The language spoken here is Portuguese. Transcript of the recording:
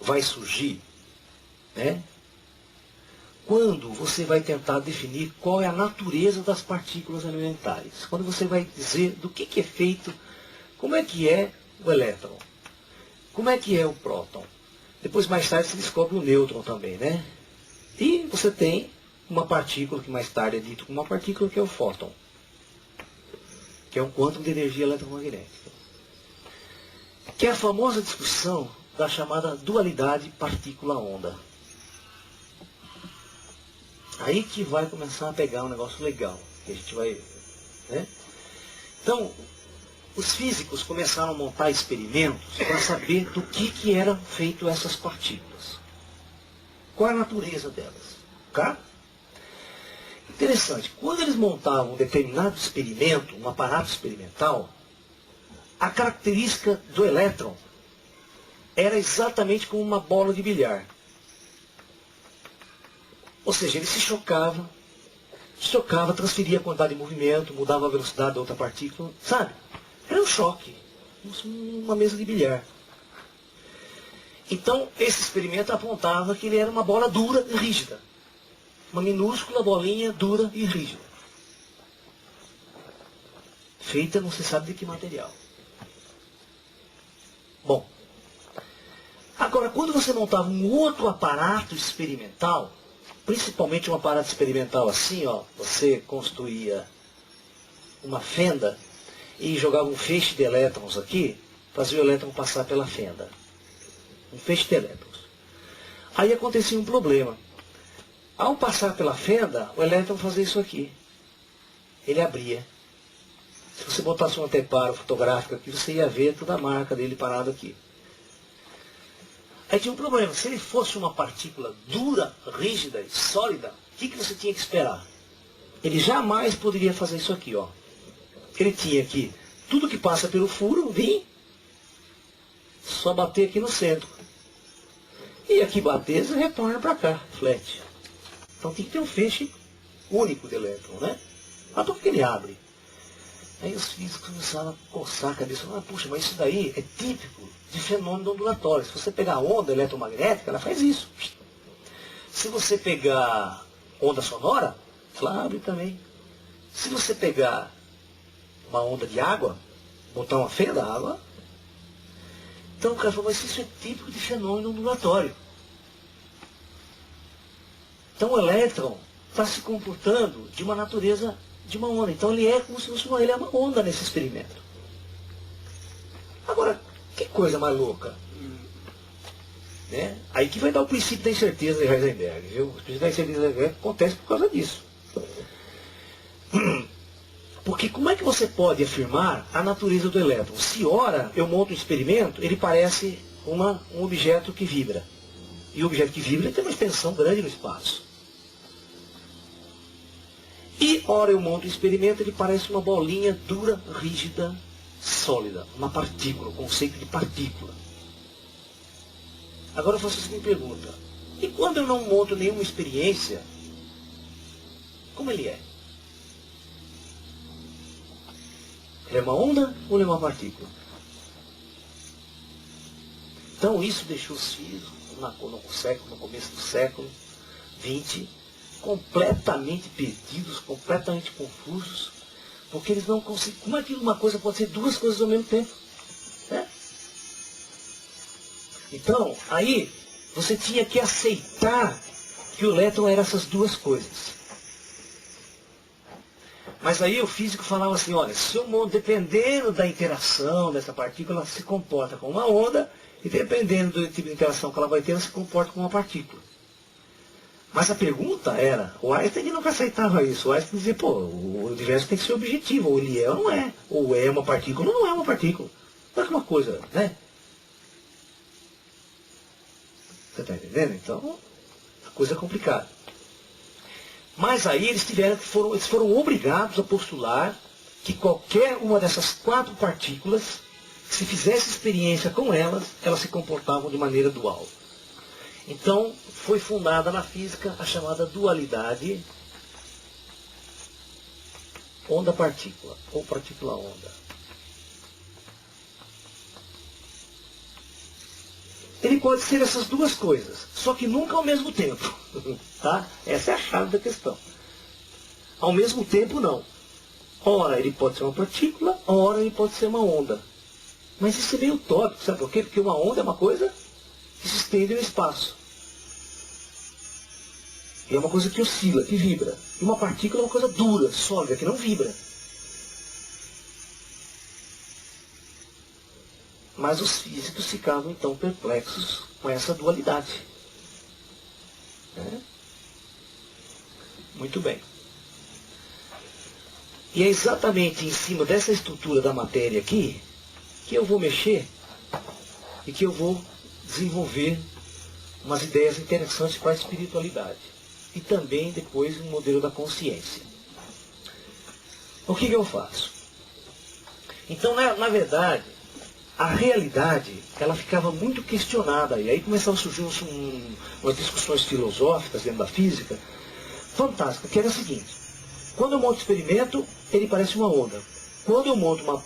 vai surgir, né, quando você vai tentar definir qual é a natureza das partículas elementares. Quando você vai dizer do que é feito, como é que é o elétron, como é que é o próton. Depois, mais tarde, se descobre o nêutron também, né? E você tem uma partícula, que mais tarde é dito como uma partícula, que é o fóton, que é um quantum de energia eletromagnética. Que é a famosa discussão da chamada dualidade partícula-onda. Aí que vai começar a pegar um negócio legal, que a gente vai, né? Então, os físicos começaram a montar experimentos para saber do que eram feitas essas partículas. Qual é a natureza delas? Tá? Interessante, quando eles montavam um determinado experimento, um aparato experimental, a característica do elétron era exatamente como uma bola de bilhar. Ou seja, ele se chocava, transferia a quantidade de movimento, mudava a velocidade da outra partícula, sabe? Era um choque, uma mesa de bilhar. Então, esse experimento apontava que ele era uma bola dura e rígida. Uma minúscula bolinha dura e rígida. Feita não se sabe de que material. Bom, agora quando você montava um outro aparato experimental, principalmente um aparato experimental assim, ó, você construía uma fenda e jogava um feixe de elétrons aqui, fazia o elétron passar pela fenda. Um feixe de elétrons. Aí acontecia um problema. Ao passar pela fenda, o elétron fazia isso aqui. Ele abria. Se você botasse um anteparo fotográfico aqui, você ia ver toda a marca dele parado aqui. Aí tinha um problema. Se ele fosse uma partícula dura, rígida e sólida, o que você tinha que esperar? Ele jamais poderia fazer isso aqui, ó. Ele tinha que, tudo que passa pelo furo, vir, só bater aqui no centro. E aqui bater, você retorna para cá, flat. Então tem que ter um feixe único de elétron, né? Mas por que ele abre? Aí os físicos começaram a coçar a cabeça. Puxa, mas isso daí é típico de fenômeno ondulatório. Se você pegar a onda eletromagnética, ela faz isso. Se você pegar onda sonora, ela abre também. Se você pegar uma onda de água, botar uma fenda, a água. Então o cara falou, mas isso é típico de fenômeno ondulatório. Então o elétron está se comportando de uma natureza de uma onda. Então ele é como se fosse ele é uma onda nesse experimento. Agora, que coisa mais louca. Né? Aí que vai dar o princípio da incerteza de Heisenberg. Viu? O princípio da incerteza de Heisenberg acontece por causa disso. Porque como é que você pode afirmar a natureza do elétron? Se ora eu monto um experimento, ele parece um objeto que vibra. E o objeto que vibra tem uma extensão grande no espaço. E ora eu monto um experimento, ele parece uma bolinha dura, rígida, sólida. Uma partícula, o conceito de partícula. Agora eu faço a seguinte pergunta. E quando eu não monto nenhuma experiência, como ele é? Ele é uma onda ou ele é uma partícula? Então isso deixou os físicos no começo do século XX completamente perdidos, completamente confusos, porque eles não conseguem. Como é que uma coisa pode ser duas coisas ao mesmo tempo? Né? Então, aí você tinha que aceitar que o elétron era essas duas coisas. Mas aí o físico falava assim, olha, se o mundo, dependendo da interação dessa partícula, ela se comporta como uma onda, e dependendo do tipo de interação que ela vai ter, ela se comporta como uma partícula. Mas a pergunta era, o Einstein nunca aceitava isso. O Einstein dizia, pô, o universo tem que ser objetivo, ou ele é ou não é. Ou é uma partícula ou não é uma partícula. Olha que uma coisa, né? Você está entendendo? Então, a coisa é complicada. Mas aí eles foram obrigados a postular que qualquer uma dessas quatro partículas, se fizesse experiência com elas, elas se comportavam de maneira dual. Então, foi fundada na física a chamada dualidade onda-partícula, ou partícula-onda. Ele pode ser essas duas coisas, só que nunca ao mesmo tempo. Tá? Essa é a chave da questão. Ao mesmo tempo, não. Ora ele pode ser uma partícula, ora ele pode ser uma onda. Mas isso é meio utópico, sabe por quê? Porque uma onda é uma coisa que se estende no espaço. É uma coisa que oscila, que vibra. E uma partícula é uma coisa dura, sólida, que não vibra. Mas os físicos ficavam então perplexos com essa dualidade. Muito bem. E é exatamente em cima dessa estrutura da matéria aqui que eu vou mexer e que eu vou desenvolver umas ideias interessantes para a espiritualidade. E também depois um modelo da consciência. O que eu faço? Então, na verdade, a realidade, ela ficava muito questionada. E aí começavam a surgir umas discussões filosóficas dentro da física, fantásticas, que era o seguinte: quando eu monto um experimento, ele parece uma onda. Quando eu monto uma